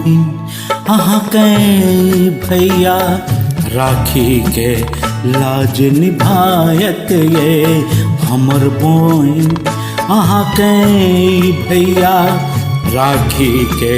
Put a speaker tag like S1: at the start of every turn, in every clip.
S1: बहिन अहाँ के भैया राखी के लाज निभायत ये हमर बहिन अहाँ के भैया राखी के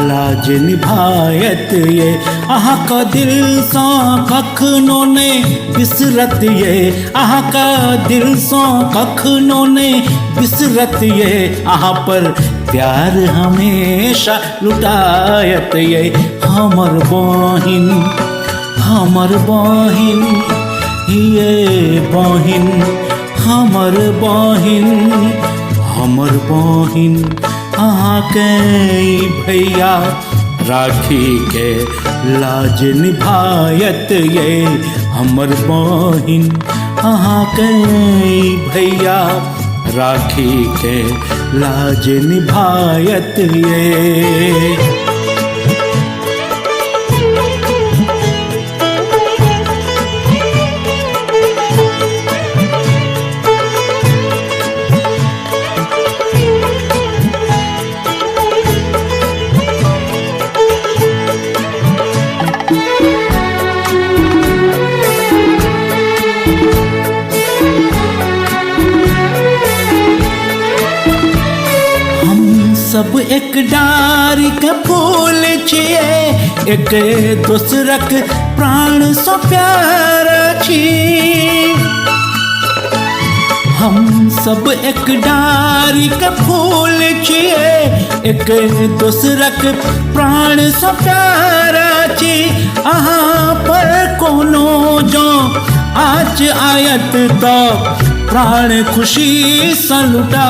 S1: लाज निभायत ये अहाँ का दिल सा कखनो ने बिसरत ये अहाँ का दिल सा कखनो ने बिसरत ये अहाँ पर प्यार हमेशा लुटायत ये हमर बहिन ये बहिन हमर बहिन अहाँ के भैया राखी के लाज निभायत ये हमर बहिन अहाँ के भैया राखी के लाज निभायत ये। सब एक डारी के फूल छिए एक दूसरक प्राण सो प्यार छी हम सब एक डारी के फूल छिए एक दूसरक प्राण सो प्यार छी अहाँ पर कोनो जो आज आयत तो प्राण खुशी सा लुटा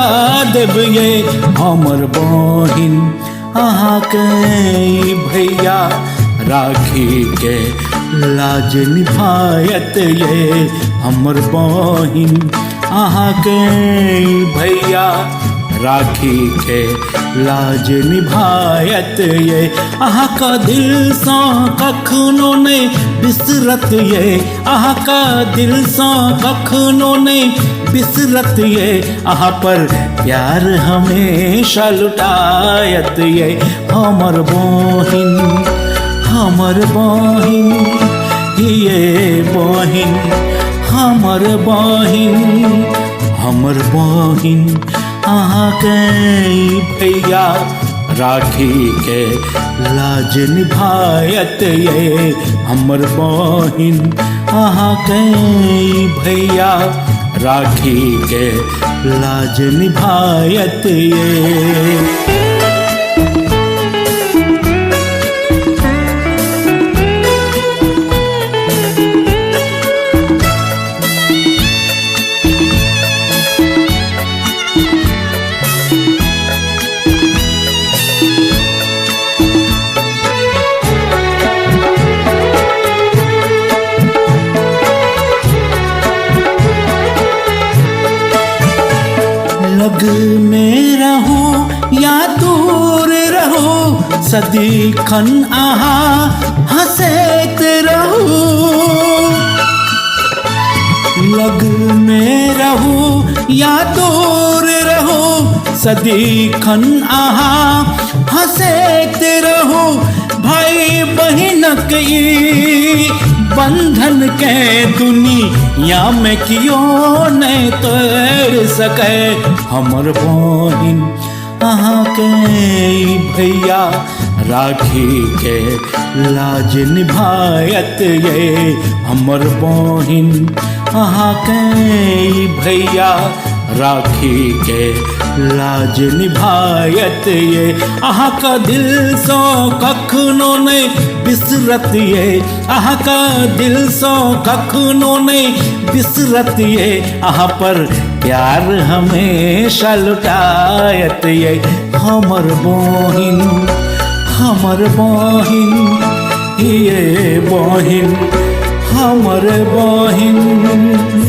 S1: देब ये हमर बहिन अहाँ के भैया राखी के लाज निभायत ये हमर बहिन अहाँ के भैया राखी के लाज निभायत ये अहाँ का दिल सा कखनो ने बिसरत ये अहाँ का दिल सा कखनो ने बिसरत ये अहाँ पर प्यार हमेशा लुटायत ये हमर बहिन ये बहिन हमर बहिन अहाँ के भैया राखी के लाज निभायत ये हमर बहिन अहाँ के भैया राखी के लाज निभायत ये। लग में रहो या दूर रहो सदीखन आहा हंसत रहो लग में रहो या दूर रहो सदीखन आहा हंसत रहो भाई बहिनक ई बंधन के दुनिया में क्यों नहीं तोड़ सके हमर बहिन अहाँ के भैया राखी के लाज निभायत ये हमर बहिन अहाँ के भैया राखी के लाज निभायत ये अहाँ का दिल सो कखनो नहीं बिसरत ये अहाँ का दिल सो कखनो नहीं बिसरत ये अहाँ पर प्यार हमेशा लुटायत ये हमर बहिन ये बहिन हमर बहिन।